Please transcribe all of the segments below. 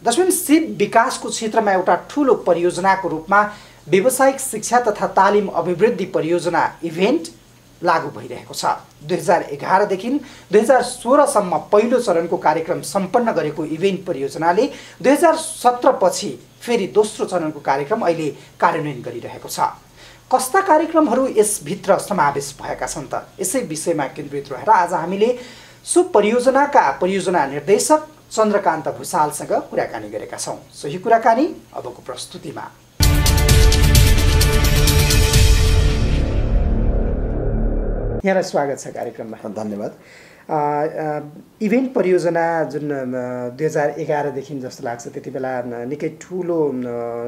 लक्ष्मण, सिप विकासको क्षेत्रमा एउटा ठूलो परियोजनाको रूपमा व्यावसायिक शिक्षा तथा तालिम अभिवृद्धि परियोजना इभेन्ट लागू भइरहेको छ। 2011 देखि 2016 सम्म पहिलो चरणको कार्यक्रम सम्पन्न गरेको इभेन्ट परियोजनाले 2017 पछि फेरि दोस्रो चरणको कार्यक्रम अहिले कार्यान्वयन गरिरहेको छ। कस्ता कार्यक्रमहरू यसभित्र समावेश भएका छन् त? यसै विषयमा केन्द्रित रहेर आज हामीले सो परियोजनाका परियोजना निर्देशक चन्द्रकान्त भुसालसँग कुराकानी गरेका छौँ। सोही कुराकानी अबको प्रस्तुतिमा। यहाँलाई स्वागत छ कार्यक्रममा। धन्यवाद। इभेन्ट परियोजना जुन 2011 देखि जस्तो लाग्छ त्यति बेला निकै ठुलो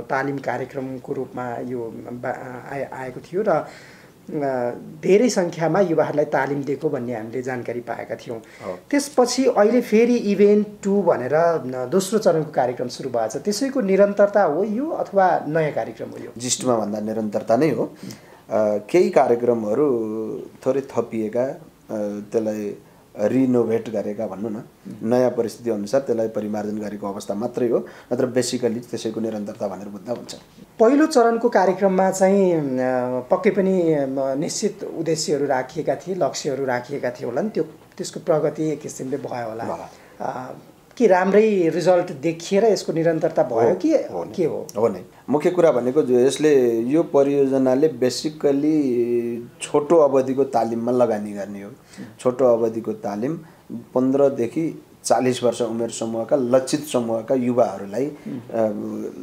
तालिम कार्यक्रमको रूपमा यो आएको थियो र धेरै सङ्ख्यामा युवाहरूलाई तालिम दिएको भन्ने हामीले जानकारी पाएका थियौँ। त्यसपछि अहिले फेरि इभेन्ट 2 भनेर दोस्रो चरणको कार्यक्रम सुरु भएको छ। त्यसैको निरन्तरता हो यो अथवा नयाँ कार्यक्रम हो यो? जिस्टमा भन्दा निरन्तरता नै हो। केही कार्यक्रमहरू थोरै थपिएका, त्यसलाई रिनोभेट गरेका भनौँ न, नयाँ परिस्थिति अनुसार त्यसलाई परिमार्जन गरेको अवस्था मात्रै हो, नत्र बेसिकली त्यसैको निरन्तरता भनेर बुझ्दा हुन्छ। पहिलो चरणको कार्यक्रममा चाहिँ पक्कै पनि निश्चित उद्देश्यहरू राखिएका थिए, लक्ष्यहरू राखिएका थिए होला नि, त्यसको प्रगति एक किसिमले भयो होला। के राम्रै रिजल्ट देखिएर यसको निरन्तरता भयो कि के हो? हो नै। मुख्य कुरा भनेको यसले यो परियोजनाले बेसिकली छोटो अवधिको तालिममा लगानी गर्ने हो। छोटो अवधिको तालिम 15 देखि 40 वर्ष उमेर समूहका लक्षित समूहका युवाहरूलाई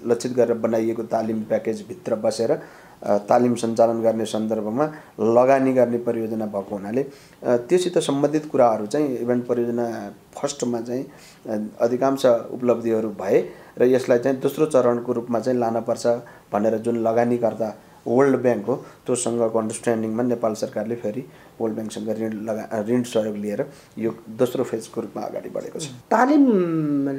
लक्षित गरेर बनाइएको तालिम प्याकेजभित्र बसेर तालिम सञ्चालन गर्ने सन्दर्भमा लगानी गर्ने परियोजना भएको हुनाले त्योसित सम्बन्धित कुराहरू चाहिँ इभेन्ट परियोजना फर्स्टमा चाहिँ अधिकांश उपलब्धिहरू भए र यसलाई चाहिँ दोस्रो चरणको रूपमा चाहिँ लानुपर्छ भनेर जुन लगानीकर्ता वर्ल्ड ब्याङ्क हो त्योसँगको अन्डरस्ट्यान्डिङमा नेपाल सरकारले फेरि वर्ल्ड ब्याङ्कसँग ऋण सहयोग लिएर यो दोस्रो फेजको रूपमा अगाडि बढेको छ। तालिम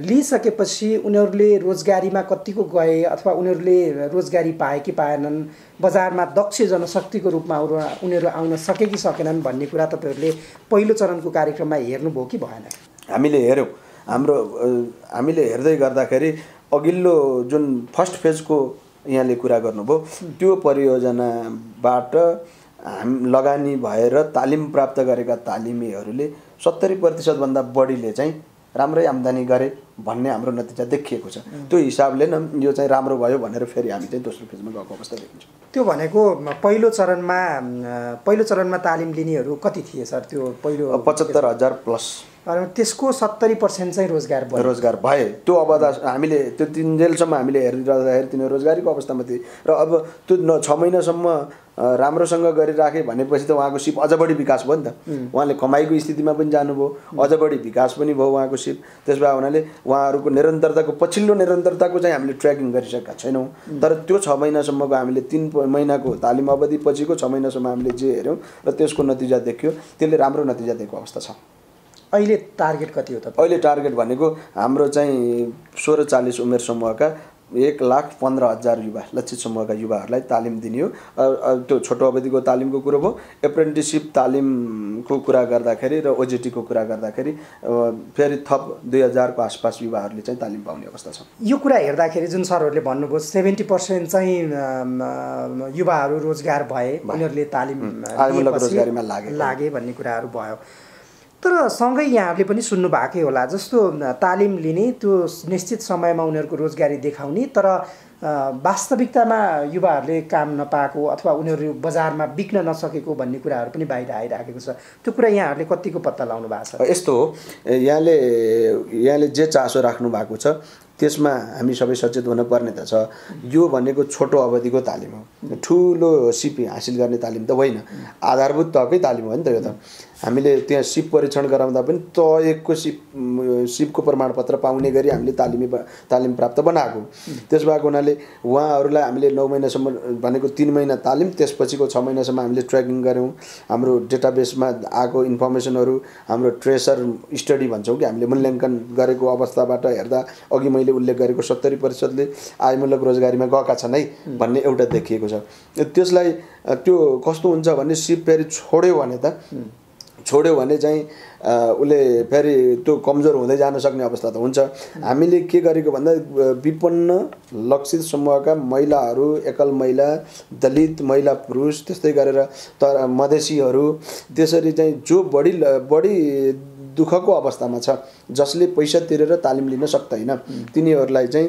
लिइसकेपछि उनीहरूले रोजगारीमा कतिको गए अथवा उनीहरूले रोजगारी पाए कि पाएनन्, बजारमा दक्ष जनशक्तिको रूपमा उनीहरू आउन सके कि सकेनन् भन्ने कुरा तपाईँहरूले पहिलो चरणको कार्यक्रममा हेर्नुभयो कि भएन? हामीले हेऱ्यौँ। हामीले हेर्दै गर्दाखेरि अघिल्लो जुन फर्स्ट फेजको यहाँले कुरा गर्नुभयो त्यो परियोजनाबाट लगानी भएर तालिम प्राप्त गरेका तालिमीहरूले 70% भन्दा बढीले चाहिँ राम्रै आम्दानी गरे भन्ने हाम्रो नतिजा देखिएको छ। त्यो हिसाबले न यो चाहिँ राम्रो भयो भनेर फेरि हामी चाहिँ दोस्रो फेजमा गएको अवस्था देखिन्छौँ। त्यो भनेको पहिलो चरणमा तालिम लिनेहरू कति थिए सर? त्यो पहिलो 75,000 प्लस। त्यसको 70% चाहिँ रोजगार भए। त्यो अवधा हामीले त्यो 3 जेलसम्म हामीले हेरिरहँदाखेरि तिनीहरू रोजगारीको अवस्थामा थिए र अब त्यो 6 महिनासम्म राम्रोसँग गरिराखे भनेपछि त उहाँको सिप अझ बढी विकास भयो नि त। उहाँले कमाइको स्थितिमा पनि जानुभयो, अझ बढी विकास पनि भयो उहाँको सिप। त्यसो भए हुनाले उहाँहरूको निरन्तरताको पछिल्लो निरन्तरताको चाहिँ हामीले ट्र्याकिङ गरिसकेका छैनौँ। तर त्यो 6 महिनासम्मको हामीले 3 महिनाको तालिम अवधि पछिको 6 महिनासम्म हामीले जे हेऱ्यौँ र त्यसको नतिजा देखियो, त्यसले राम्रो नतिजा दिएको अवस्था छ। अहिले टार्गेट कति हो त? अहिले टार्गेट भनेको हाम्रो चाहिँ 16-40 उमेर समूहका 1,15,000 युवा लक्षित समूहका युवाहरूलाई तालिम दिने हो। त्यो छोटो अवधिको तालिमको कुरो भयो। एप्रेन्टिससिप तालिमको कुरा गर्दाखेरि र ओजेटीको कुरा गर्दाखेरि फेरि थप 2000 को आसपास युवाहरूले चाहिँ तालिम पाउने अवस्था छ। यो कुरा हेर्दाखेरि जुन सरहरूले भन्नुभयो 70% चाहिँ युवाहरू रोजगार भए, उनीहरूले तालिम रोजगारीमा लागे भन्ने कुराहरू भयो। तर सँगै यहाँहरूले पनि सुन्नु भएकै होला, जस्तो तालिम लिने त्यो निश्चित समयमा उनीहरूको रोजगारी देखाउने तर वास्तविकतामा युवाहरूले काम नपाएको अथवा उनीहरू बजारमा बिक्न नसकेको भन्ने कुराहरू पनि बाहिर आइराखेको छ। त्यो कुरा यहाँहरूले कतिको पत्ता लगाउनु भएको छ? यस्तो हो, यहाँले जे चासो राख्नु भएको छ त्यसमा हामी सबै सचेत हुनुपर्ने त छ। यो भनेको छोटो अवधिको तालिम हो, ठुलो सिप हासिल गर्ने तालिम त होइन, आधारभूत तहकै तालिम हो नि त। यो त हामीले त्यहाँ सिप परीक्षण गराउँदा पनि तयको सिपको प्रमाणपत्र पाउने गरी हामीले तालिम प्राप्त बनाएको। त्यस भएको हुनाले उहाँहरूलाई हामीले 9 महिनासम्म भनेको 3 महिना तालिम, त्यसपछिको 6 महिनासम्म हामीले ट्र्याकिङ गऱ्यौँ। हाम्रो डेटाबेसमा आएको इन्फर्मेसनहरू, हाम्रो ट्रेसर स्टडी भन्छौँ कि हामीले मूल्याङ्कन गरेको अवस्थाबाट हेर्दा अघि मैले उल्लेख गरेको 70%ले आयमूलक रोजगारीमा गएका छन् है भन्ने एउटा देखिएको छ। त्यसलाई त्यो कस्तो हुन्छ भने सिप फेरि छोड्यो भने त छोड्यो भने चाहिँ उसले फेरि त्यो कमजोर हुँदै जान सक्ने अवस्था त हुन्छ। हामीले के गरेको भन्दा विपन्न लक्षित समूहका महिलाहरू, एकल महिला, दलित महिला पुरुष, त्यस्तै गरेर तर मधेसीहरू, त्यसरी चाहिँ जो बढी दुःखको अवस्थामा छ, जसले पैसा तिरेर तालिम लिन सक्दैन, तिनीहरूलाई चाहिँ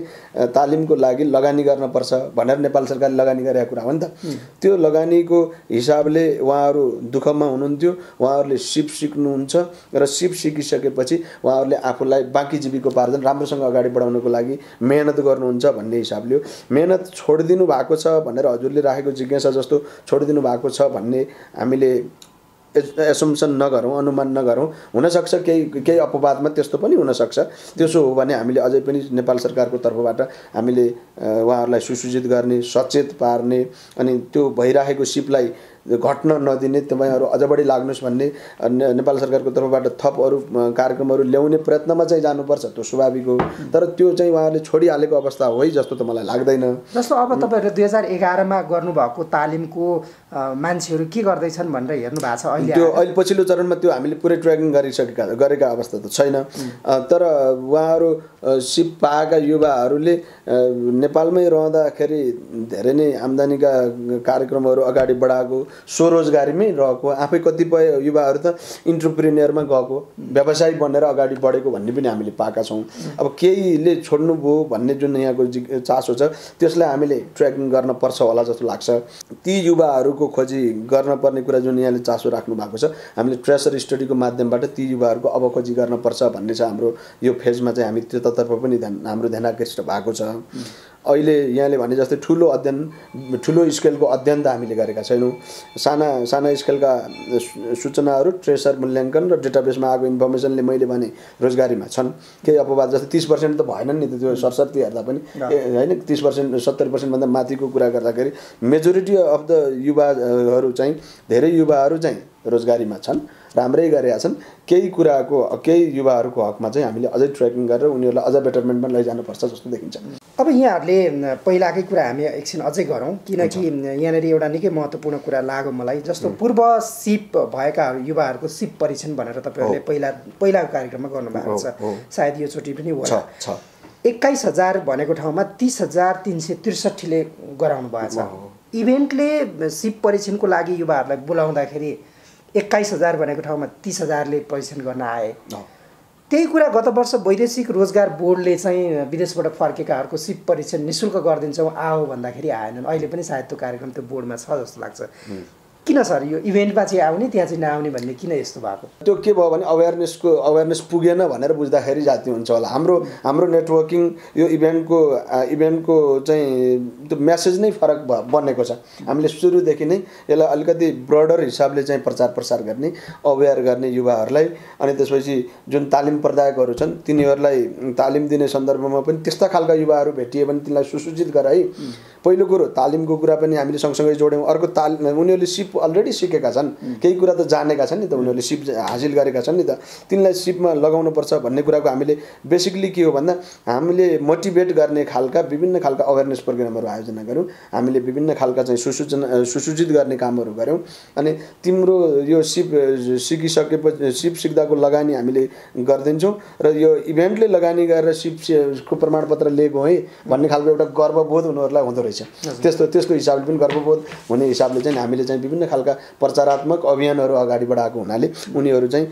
तालिमको लागि लगानी गर्नुपर्छ भनेर नेपाल सरकारले लगानी गरेको कुरा हो नि त। त्यो लगानीको हिसाबले उहाँहरू दुःखमा हुनुहुन्थ्यो, उहाँहरूले सिप सिक्नुहुन्छ र सिप सिकिसकेपछि उहाँहरूले आफूलाई बाँकी जीविकोपार्जन राम्रोसँग अगाडि बढाउनको लागि मेहनत गर्नुहुन्छ भन्ने हिसाबले हो। मेहनत छोडिदिनु भएको छ भनेर हजुरले राखेको जिज्ञासा जस्तो छोडिदिनु भएको छ भन्ने हामीले एसम्सन नगरौँ, अनुमान नगरौँ। हुनसक्छ केही अपवादमा त्यस्तो पनि हुनसक्छ। त्यसो हो भने हामीले अझै पनि नेपाल सरकारको तर्फबाट हामीले उहाँहरूलाई सुसूचित गर्ने, सचेत पार्ने, अनि त्यो भइरहेको सिपलाई घट्न नदिने, तपाईँहरू अझ बढी लाग्नुहोस् भन्ने नेपाल सरकारको तर्फबाट थप अरू कार्यक्रमहरू ल्याउने प्रयत्नमा चाहिँ जानुपर्छ, त्यो स्वाभाविक हो। तर त्यो चाहिँ उहाँहरूले छोडिहालेको अवस्था हो है जस्तो त मलाई लाग्दैन। जस्तो अब तपाईँहरूले 2011मा गर्नुभएको तालिमको मान्छेहरू के गर्दैछन् भनेर हेर्नु भएको छ अहिले? त्यो अहिले पछिल्लो चरणमा त्यो हामीले पुरै ट्र्याकिङ गरेका अवस्था त छैन। तर उहाँहरू सिप पाएका युवाहरूले नेपालमै रहँदाखेरि धेरै नै आम्दानीका कार्यक्रमहरू अगाडि बढाएको, स्वरोजगारीमै रहेको, आफै कतिपय युवाहरू त इन्टरप्रेन्योरमा गएको, व्यवसायी बनेर अगाडि बढेको भन्ने पनि हामीले पाएका छौँ। अब केहीले छोड्नुभयो भन्ने जुन यहाँको चासो छ त्यसलाई हामीले ट्र्याकिङ गर्न पर्छ होला जस्तो लाग्छ। ती युवाहरूको खोजी गर्न पर्ने कुरा जुन यहाँले चासो राख्नु भएको छ, हामीले ट्रेसर स्टडीको माध्यमबाट ती युवाहरूको अब खोजी गर्नुपर्छ भन्ने छ हाम्रो यो फेजमा चाहिँ हामी त्यतातर्फ पनि हाम्रो ध्यान आकृष्ट भएको छ। अहिले यहाँले भने जस्तै ठुलो स्केलको अध्ययन त हामीले गरेका छैनौँ। साना स्केलका सूचनाहरू ट्रेसर मूल्याङ्कन र डेटाबेसमा आएको इन्फर्मेसनले मैले भने रोजगारीमा छन्। केही अपवाद जस्तै 30% त भएन नि त, त्यो सरसर्ती हेर्दा पनि होइन। 30% 70%भन्दा माथिको कुरा गर्दाखेरि मेजोरिटी अफ द युवाहरू चाहिँ, धेरै युवाहरू चाहिँ रोजगारीमा छन्, राम्रै गरेका छन्। केही युवाहरूको हकमा चाहिँ हामीले अझै ट्र्याकिङ गरेर उनीहरूलाई अझ बेटरमेन्टमा लैजानुपर्छ जस्तो देखिन्छ। अब यहाँहरूले पहिलाकै कुरा हामी एकछिन अझै गरौँ, किनकि यहाँनिर एउटा निकै महत्त्वपूर्ण कुरा लाग्यो मलाई। जस्तो पूर्व सिप भएका युवाहरूको सिप परीक्षण भनेर तपाईँहरूले पहिलाको कार्यक्रममा गर्नुभएको छ, सायद यो चोटि पनि होला। 21,000 भनेको ठाउँमा 30,363ले गराउनु भएको छ। इभेन्टले सिप परीक्षणको लागि युवाहरूलाई बोलाउँदाखेरि 21,000 भनेको ठाउँमा 30,000ले परीक्षण गर्न आए। त्यही कुरा गत वर्ष वैदेशिक रोजगार बोर्डले चाहिँ विदेशबाट फर्केकाहरूको सिप परीक्षण निःशुल्क गरिदिन्छौँ आओ भन्दाखेरि आएनन्। अहिले पनि सायद त्यो कार्यक्रम त्यो बोर्डमा छ जस्तो लाग्छ। किन सर यो इभेन्टमा चाहिँ आउने त्यहाँ चाहिँ नआउने भन्ने किन यस्तो भएको? त्यो के भयो भने अवेरनेस पुगेन भनेर बुझ्दाखेरि जाति हुन्छ होला। हाम्रो नेटवर्किङ यो इभेन्टको चाहिँ त्यो मेसेज नै फरक बनेको छ। हामीले सुरुदेखि नै यसलाई अलिकति ब्रोडर हिसाबले चाहिँ प्रचार प्रसार गर्ने, अवेर गर्ने युवाहरूलाई, अनि त्यसपछि जुन तालिम प्रदायकहरू छन् तिनीहरूलाई तालिम दिने सन्दर्भमा पनि त्यस्ता खालका युवाहरू भेटिए भने तिनीलाई सुसूचित गराई पहिलो कुरो तालिमको कुरा पनि हामीले सँगसँगै जोड्यौँ। अर्को उनीहरूले सिप अलरेडी सिकेका छन्, केही कुरा त जानेका छन् नि त, उनीहरूले सिप हासिल गरेका छन् नि त, तिनलाई सिपमा लगाउनुपर्छ भन्ने कुराको हामीले बेसिकली के हो भन्दा हामीले मोटिभेट गर्ने खालका विभिन्न खालका अवेरनेस प्रोग्रामहरू आयोजना गऱ्यौँ। हामीले विभिन्न खालका चाहिँ सुसूचित गर्ने कामहरू गऱ्यौँ। अनि तिम्रो यो सिप सिकिसकेपछि सिप सिक्दाको लगानी हामीले गरिदिन्छौँ र यो इभेन्टले लगानी गरेर सिपको प्रमाणपत्र लिएको है भन्ने खालको एउटा गर्वबोध उनीहरूलाई हुँदो रहेछ। त्यसको हिसाबले पनि गर्वबोध हुने हिसाबले चाहिँ हामीले चाहिँ विभिन्न खालका प्रचारात्मक अभियानहरू अगाडि बढाएको हुनाले उनीहरू चाहिँ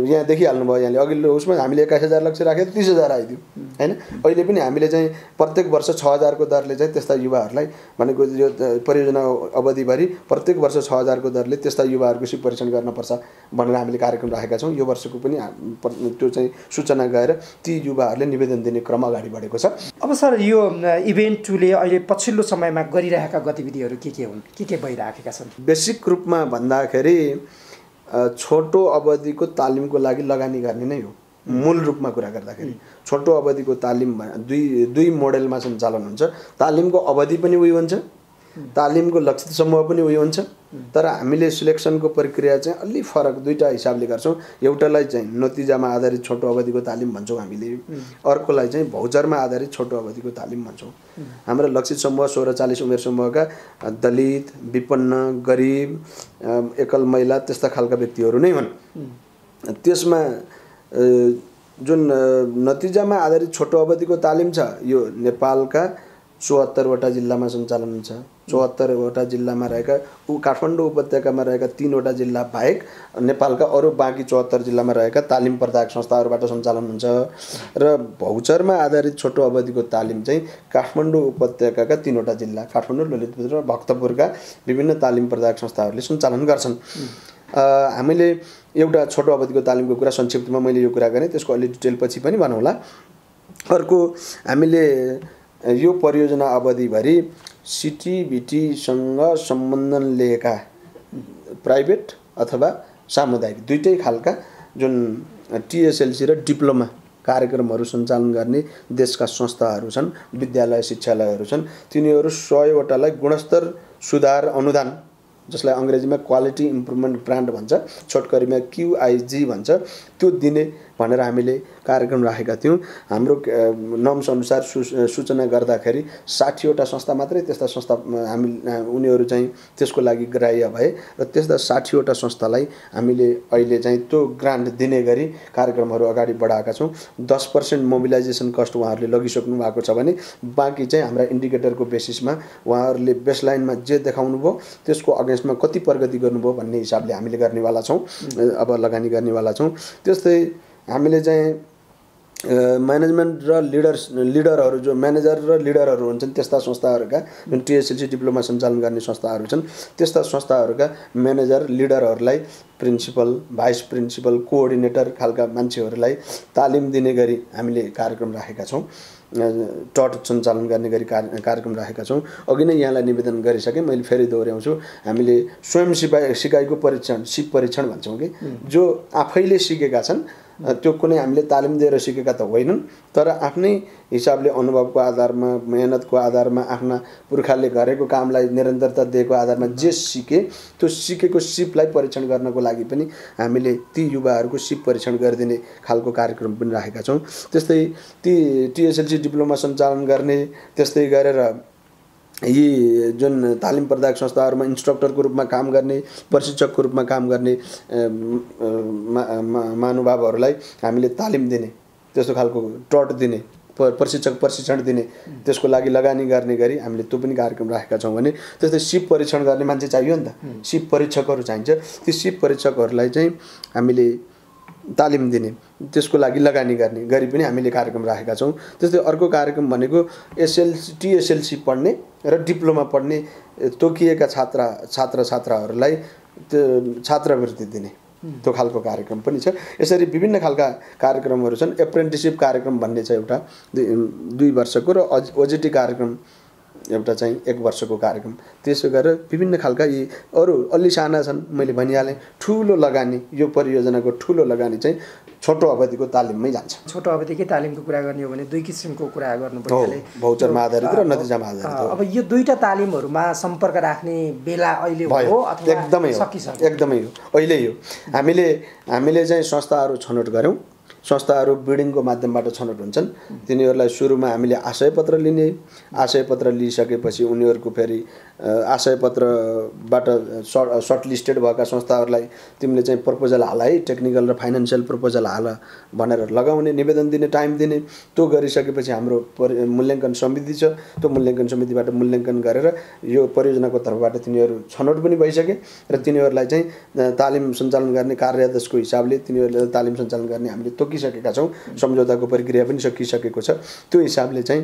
यहाँ देखिहाल्नुभयो। यहाँले अघिल्लो उसमा हामीले 21,000 लक्ष्य राखेको 30,000 आइदियो होइन। अहिले पनि हामीले चाहिँ प्रत्येक वर्ष 6,000 को दरले चाहिँ त्यस्ता युवाहरूलाई भनेको यो परियोजना अवधिभरि प्रत्येक वर्ष 6,000 को दरले त्यस्ता युवाहरूको सिप परीक्षण गर्नुपर्छ भनेर हामीले कार्यक्रम राखेका छौँ। यो वर्षको पनि त्यो चाहिँ सूचना गएर ती युवाहरूले निवेदन दिने क्रम अगाडि बढेको छ। अब सर यो इभेन्ट 2ले अहिले पछिल्लो समयमा गरिरहेका गतिविधिहरू के हुन्, के भइराखेका छन्? बेसिक रूपमा भन्दाखेरि छोटो अवधिको तालिमको लागि लगानी गर्ने नै हो। मूल रूपमा कुरा गर्दाखेरि छोटो अवधिको तालिम दुई मोडेलमा सञ्चालन हुन्छ। तालिमको अवधि पनि उही हुन्छ तालिमको लक्षित समूह पनि उयो हुन्छ, तर हामीले सिलेक्सनको प्रक्रिया चाहिँ अलि फरक दुईटा हिसाबले गर्छौँ। एउटालाई चाहिँ नतिजामा आधारित छोटो अवधिको तालिम भन्छौँ हामीले, अर्कोलाई चाहिँ भौचरमा आधारित छोटो अवधिको तालिम भन्छौँ। हाम्रो लक्षित समूह 16-40 उमेर समूहका दलित, विपन्न, गरिब, एकल महिला त्यस्ता खालका व्यक्तिहरू नै हुन्। त्यसमा जुन नतिजामा आधारित छोटो अवधिको तालिम छ यो नेपालका 74वटा जिल्लामा सञ्चालन हुन्छ। 74वटा जिल्लामा रहेका काठमाडौँ उपत्यकामा रहेका 3वटा जिल्ला बाहेक नेपालका अरू बाँकी 74 जिल्लामा रहेका तालिम प्रदायक संस्थाहरूबाट सञ्चालन हुन्छ। र भौचरमा आधारित छोटो अवधिको तालिम चाहिँ काठमाडौँ उपत्यकाका 3वटा जिल्ला काठमाडौँ, ललितपुर र भक्तपुरका विभिन्न तालिम प्रदायक संस्थाहरूले सञ्चालन गर्छन्। हामीले एउटा छोटो अवधिको तालिमको कुरा संक्षिप्तमा मैले यो कुरा गरेँ, त्यसको अलि डिटेल पछि पनि भनौँला। अर्को हामीले यो परियोजना अवधिभरि सिटिबिटीसँग सम्बन्धन लिएका प्राइभेट अथवा सामुदायिक दुईटै खालका जुन टिएसएलसी र डिप्लोमा कार्यक्रमहरू सञ्चालन गर्ने देशका संस्थाहरू छन्, विद्यालय शिक्षालयहरू छन्, तिनीहरू 100वटालाई गुणस्तर सुधार अनुदान, जसलाई अङ्ग्रेजीमा क्वालिटी इम्प्रुभमेन्ट ग्रान्ट भन्छ, छोटकरीमा QIG भन्छ, त्यो दिने भनेर हामीले कार्यक्रम राखेका थियौँ। हाम्रो नर्म्स अनुसार सूचना गर्दाखेरि 60वटा संस्था मात्रै त्यस्ता संस्था उनीहरू चाहिँ त्यसको लागि ग्राह्य भए र त्यस्ता 60वटा संस्थालाई हामीले अहिले चाहिँ त्यो ग्रान्ट दिने गरी कार्यक्रमहरू अगाडि बढाएका छौँ। 10% मोबिलाइजेसन कस्ट उहाँहरूले लगिसक्नु भएको छ भने बाँकी चाहिँ हाम्रा इन्डिकेटरको बेसिसमा उहाँहरूले बेसलाइनमा जे देखाउनु भयो त्यसको अगेन्स्टमा कति प्रगति गर्नुभयो भन्ने हिसाबले हामीले गर्नेवाला छौँ, अब लगानी गर्नेवाला छौँ। त्यस्तै हामीले चाहिँ म्यानेजमेन्ट र लिडरहरू जो म्यानेजर र लिडरहरू हुन्छन् त्यस्ता संस्थाहरूका जुन टिएसएलसी डिप्लोमा सञ्चालन गर्ने संस्थाहरू छन् त्यस्ता संस्थाहरूका म्यानेजर लिडरहरूलाई प्रिन्सिपल, भाइस प्रिन्सिपल, कोअर्डिनेटर खालका मान्छेहरूलाई तालिम दिने गरी हामीले कार्यक्रम राखेका छौँ। टट सञ्चालन गर्ने गरी कार्यक्रम राखेका छौँ। अघि नै यहाँलाई निवेदन गरिसकेँ, मैले फेरि दोहोऱ्याउँछु। हामीले स्वयं सिकाइको परीक्षण, सिप परीक्षण भन्छौँ कि जो आफैले सिकेका छन्, त्यो कुनै हामीले तालिम दिएर सिकेका त होइनन्, तर आफ्नै हिसाबले अनुभवको आधारमा, मेहनतको आधारमा, आफ्ना पुर्खाले गरेको कामलाई निरन्तरता दिएको आधारमा जे सिके त्यो सिकेको सिपलाई परीक्षण गर्नको लागि पनि हामीले ती युवाहरूको सिप परीक्षण गरिदिने खालको कार्यक्रम पनि राखेका छौँ। त्यस्तै ती टिएसएलसी डिप्लोमा सञ्चालन गर्ने, त्यस्तै गरेर यी जुन तालिम प्रदायक संस्थाहरूमा इन्स्ट्रक्टरको रूपमा काम गर्ने, प्रशिक्षकको रूपमा काम गर्ने महानुभावहरूलाई हामीले तालिम दिने, त्यस्तो खालको टट दिने, प्रशिक्षण दिने, त्यसको लागि लगानी गर्ने गरी हामीले त्यो पनि कार्यक्रम राखेका छौँ। भने त्यस्तै सिप परीक्षण गर्ने मान्छे चाहियो नि त, सिप परीक्षकहरू चाहिन्छ। ती सिप परीक्षकहरूलाई चाहिँ हामीले तालिम दिने, त्यसको लागि लगानी गर्ने गरी पनि हामीले कार्यक्रम राखेका छौँ। त्यस्तै अर्को कार्यक्रम भनेको टिएसएलसी पढ्ने र डिप्लोमा पढ्ने तोकिएका छात्राहरूलाई त्यो छात्रवृत्ति दिने, त्यो खालको कार्यक्रम पनि छ। यसरी विभिन्न खालका कार्यक्रमहरू छन्। एप्रेन्टिसिप कार्यक्रम भन्ने छ एउटा 2 वर्षको, र ओजिटी कार्यक्रम एउटा चाहिँ 1 वर्षको कार्यक्रम। त्यसो गरेर विभिन्न खालका यी अरू अलि साना छन्। मैले भनिहालेँ ठुलो लगानी, यो परियोजनाको ठुलो लगानी चाहिँ छोटो अवधिको तालिममै जान्छ। छोटो अवधिकै तालिमको कुरा गर्ने हो भने 2 किसिमको कुरा गर्नु पर्यो, भौचरमा आधारित र नतिजामा आधारित। अब यो दुईटा तालिमहरूमा सम्पर्क राख्ने बेला अहिले हो अथवा एकदमै हो, एकदमै हो, अहिले हो। हामीले चाहिँ संस्थाहरू छनौट गऱ्यौँ। संस्थाहरू बिडिङको माध्यमबाट छनौट हुन्छन्। तिनीहरूलाई सुरुमा हामीले आशयपत्र लिने, आशयपत्र लिइसकेपछि उनीहरूको फेरि आशयपत्रबाट सर्टलिस्टेड भएका संस्थाहरूलाई तिमीले चाहिँ प्रपोजल हाल है, टेक्निकल र फाइनेन्सियल प्रपोजल हाल भनेर लगाउने, निवेदन दिने, टाइम दिने। त्यो गरिसकेपछि हाम्रो मूल्याङ्कन समिति छ, त्यो मूल्याङ्कन समितिबाट मूल्याङ्कन गरेर यो परियोजनाको तर्फबाट तिनीहरू छनौट पनि भइसके र तिनीहरूलाई चाहिँ तालिम सञ्चालन गर्ने कार्याध्यक्षको हिसाबले तिनीहरूले तालिम सञ्चालन गर्ने हामीले तोकिसकेका छौँ। सम्झौताको प्रक्रिया पनि सकिसकेको छ। त्यो हिसाबले चाहिँ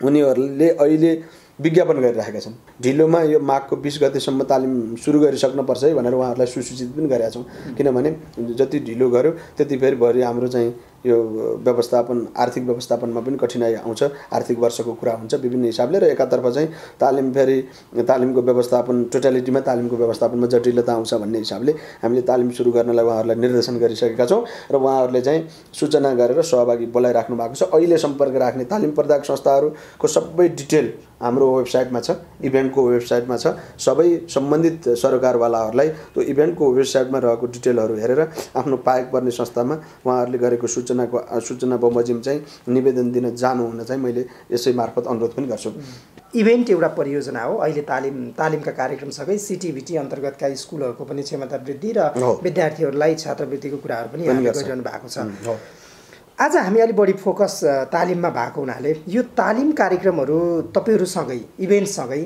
उनीहरूले अहिले विज्ञापन गरिरहेका छन्। ढिलोमा यो माघको 20 गतेसम्म तालिम सुरु गरिसक्नुपर्छ है भनेर उहाँहरूलाई सुसूचित पनि गरेका छौँ। किनभने जति ढिलो गर्यो त्यति फेरि भरि हाम्रो चाहिँ यो व्यवस्थापन आर्थिक व्यवस्थापनमा पनि कठिनाइ आउँछ आर्थिक वर्षको कुरा हुन्छ विभिन्न हिसाबले र एकातर्फ चाहिँ तालिमको व्यवस्थापन टोटालिटीमा तालिमको व्यवस्थापनमा जटिलता आउँछ भन्ने हिसाबले हामीले तालिम सुरु गर्नलाई उहाँहरूलाई निर्देशन गरिसकेका छौँ र उहाँहरूले चाहिँ सूचना गरेर सहभागी बोलाइराख्नु भएको छ अहिले सम्पर्क राख्ने तालिम प्रदायक संस्थाहरूको सबै डिटेल हाम्रो वेबसाइटमा छ इभेन्टको वेबसाइटमा छ सबै सम्बन्धित सरकारवालाहरूलाई त्यो इभेन्टको वेबसाइटमा रहेको डिटेलहरू हेरेर आफ्नो पाएक पर्ने संस्थामा उहाँहरूले गरेको सूचना बमोजिम चाहिँ निवेदन दिन जानु हुन चाहिँ मैले यसै मार्फत अनुरोध पनि गर्छु इभेन्ट एउटा परियोजना हो अहिले तालिमका कार्यक्रमसँगै सिटिभिटी अन्तर्गतका स्कुलहरूको पनि क्षमता वृद्धि र विद्यार्थीहरूलाई छात्रवृत्तिको कुराहरू पनि गरिरहनु भएको छ आज हामी अलि बढी फोकस तालिममा भएको हुनाले यो तालिम कार्यक्रमहरू तपाईँहरूसँगै इभेन्टसँगै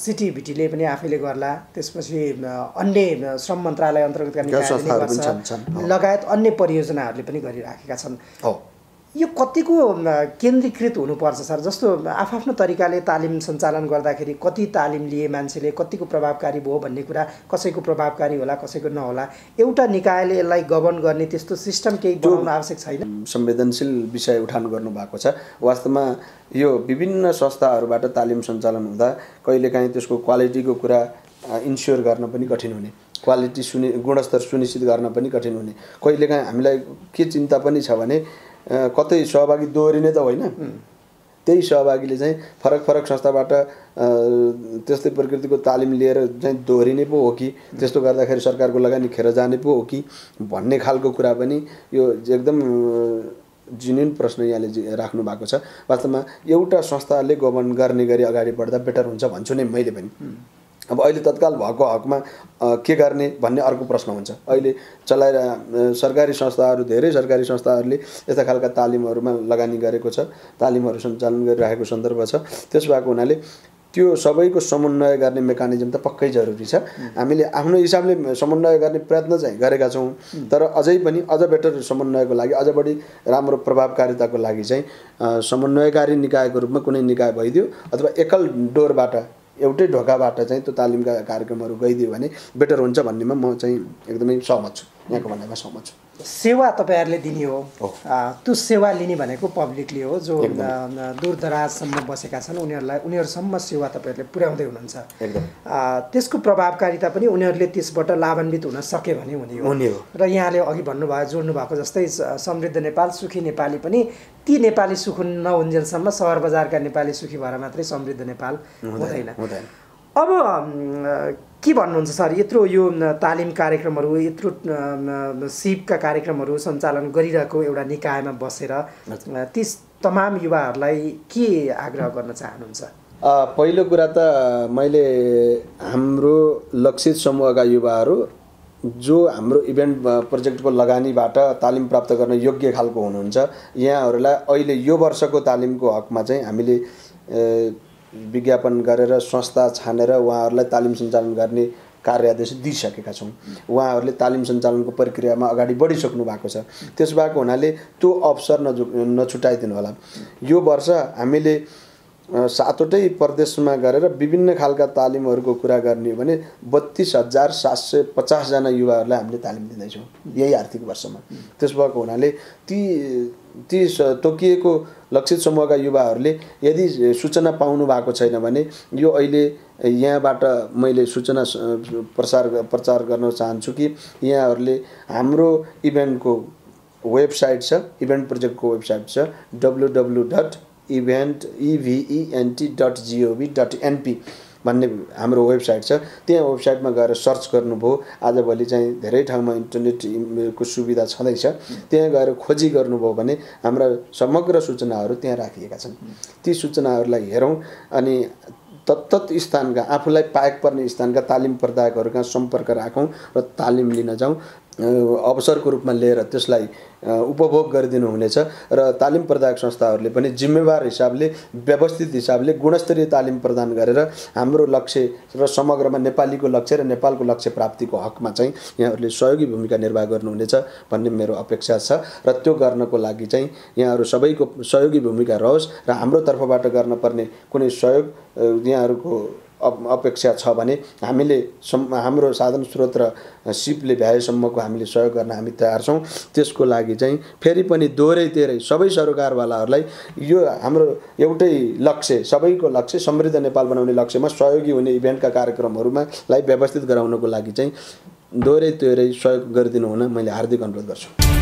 सिटिभिटीले पनि आफैले गर्ला त्यसपछि अन्य श्रम मन्त्रालय अन्तर्गतका निकायहरूले लगायत अन्य परियोजनाहरूले पनि गरिराखेका छन् यो कतिको केन्द्रीकृत हुनुपर्छ सर जस्तो आफ्नो तरिकाले तालिम सञ्चालन गर्दाखेरि कति तालिम लिए मान्छेले कतिको प्रभावकारी भयो भन्ने कुरा कसैको प्रभावकारी होला कसैको नहोला एउटा निकायले यसलाई गभर्न गर्ने त्यस्तो सिस्टम केही बनाउन आवश्यक छैन संवेदनशील विषय उठान गर्नु भएको छ वास्तवमा यो विभिन्न संस्थाहरूबाट तालिम सञ्चालन हुँदा कहिलेकाहीँ त्यसको क्वालिटीको कुरा इन्स्योर गर्न पनि कठिन हुने क्वालिटी गुणस्तर सुनिश्चित गर्न पनि कठिन हुने कहिलेकाहीँ हामीलाई के चिन्ता पनि छ भने कतै सहभागी दोहोरिने त होइन त्यही सहभागीले चाहिँ फरक फरक संस्थाबाट त्यस्तै प्रकृतिको तालिम लिएर चाहिँ दोहोरिने पो हो कि त्यस्तो गर्दाखेरि सरकारको लगानी खेर जाने पो हो कि भन्ने खालको कुरा पनि यो एकदम जिन्युन प्रश्न यहाँले राख्नु भएको छ वास्तवमा एउटा संस्थाले गभर्न गर्ने गरी अगाडि बढ्दा बेटर हुन्छ भन्छु नै मैले पनि अब अहिले तत्काल भएको हकमा के गर्ने भन्ने अर्को प्रश्न हुन्छ अहिले सरकारी संस्थाहरू धेरै सरकारी संस्थाहरूले यस्ता खालका तालिमहरूमा लगानी गरेको छ तालिमहरू सञ्चालन गरिरहेको सन्दर्भ छ त्यस भएको हुनाले त्यो सबैको समन्वय गर्ने मेकानिजम त पक्कै जरुरी छ हामीले आफ्नो हिसाबले समन्वय गर्ने प्रयत्न चाहिँ गरेका छौँ तर अझै पनि अझ बेटर समन्वयको लागि अझ बढी राम्रो प्रभावकारिताको लागि चाहिँ समन्वयकारी निकायको रूपमा कुनै निकाय भइदियो अथवा एकल डोरबाट एउटै ढोकाबाट चाहिँ त्यो तालिमका कार्यक्रमहरू गइदियो भने बेटर हुन्छ भन्नेमा म चाहिँ एकदमै सहमत छु यहाँको भनाइमा सहमत छु सेवा तपाईहरुले दिने हो त्यो सेवा लिने भनेको पब्लिकले हो जो दूरदराजसम्म बसेका छन् उनीहरुसम्म सेवा तपाईहरुले पुर्याउँदै हुनुहुन्छ एकदम त्यसको प्रभावकारिता पनि उनीहरुले त्यसबाट लाभान्वित हुन सके भने हुने हो र यहाँले अघि भन्नुभयो जोड्नु भएको जस्तै समृद्ध नेपाल सुखी नेपाली पनि ती नेपाली सुख नहुन्जेलसम्म सहर बजारका नेपाली सुखी भएर मात्रै समृद्ध नेपाल हुँदैन अब के भन्नुहुन्छ सर यत्रो यो तालिम कार्यक्रमहरू यत्रो सिपका कार्यक्रमहरू सञ्चालन गरिरहेको एउटा निकायमा बसेर ती तमाम युवाहरूलाई के आग्रह गर्न चाहनुहुन्छ पहिलो कुरा त मैले हाम्रो लक्षित समूहका युवाहरू जो हाम्रो इभेन्ट प्रोजेक्टको लगानीबाट तालिम प्राप्त गर्न योग्य खालको हुनुहुन्छ यहाँहरूलाई अहिले यो वर्षको तालिमको हकमा चाहिँ हामीले विज्ञापन गरेर संस्था छानेर उहाँहरूलाई तालिम सञ्चालन गर्ने कार्यादेश दिइसकेका छौँ उहाँहरूले तालिम सञ्चालनको प्रक्रियामा अगाडि बढिसक्नु भएको छ त्यस भएको हुनाले त्यो अवसर नछुटाइदिनु होला यो वर्ष हामीले 7वटै प्रदेशमा गरेर विभिन्न खालका तालिमहरूको कुरा गर्ने हो भने 32,750 जना युवाहरूलाई हामीले तालिम दिँदैछौँ यही आर्थिक वर्षमा त्यस भएको हुनाले ती तोकिएको लक्षित समूहका युवाहरूले यदि सूचना पाउनु भएको छैन भने यो अहिले यहाँबाट मैले सूचना प्रचार गर्न चाहन्छु कि यहाँहरूले हाम्रो इभेन्टको वेबसाइट छ इभेन्ट प्रोजेक्टको वेबसाइट छ www.event.gov.np भन्ने हाम्रो वेबसाइट छ त्यहाँ वेबसाइटमा गएर सर्च गर्नुभयो आजभोलि चाहिँ धेरै ठाउँमा इन्टरनेटको सुविधा छँदैछ त्यहाँ गएर खोजी गर्नुभयो भने हाम्रा समग्र सूचनाहरू त्यहाँ राखिएका छन् ती सूचनाहरूलाई हेरौँ अनि तत्त स्थानका आफूलाई पाएक पर्ने स्थानका तालिम प्रदायकहरूका सम्पर्क राखौँ र तालिम लिन जाउँ अवसरको रूपमा लिएर त्यसलाई उपभोग गरिदिनु हुनेछ र तालिम प्रदायक संस्थाहरूले पनि जिम्मेवार हिसाबले व्यवस्थित हिसाबले गुणस्तरीय तालिम प्रदान गरेर हाम्रो लक्ष्य र समग्रमा नेपालीको लक्ष्य र नेपालको लक्ष्य प्राप्तिको हकमा चाहिँ यहाँहरूले सहयोगी भूमिका निर्वाह गर्नुहुनेछ भन्ने मेरो अपेक्षा छ र त्यो गर्नको लागि चाहिँ यहाँहरू सबैको सहयोगी भूमिका रहोस् र हाम्रो तर्फबाट गर्न पर्ने कुनै सहयोग यहाँहरूको अपेक्षा छ भने हामीले हाम्रो साधन स्रोत र सिपले भ्याएसम्मको हामीले सहयोग गर्न हामी तयार छौँ। त्यसको लागि चाहिँ फेरि पनि दोहोरै तेह्रै सबै सरकारवालाहरूलाई यो हाम्रो एउटै लक्ष्य, सबैको लक्ष्य समृद्ध नेपाल बनाउने लक्ष्यमा सहयोगी हुने इभेन्टका कार्यक्रमहरूमा व्यवस्थित गराउनको लागि चाहिँ दोहोरै तेह्रै सहयोग गरिदिनु हुन मैले हार्दिक अनुरोध गर्छु।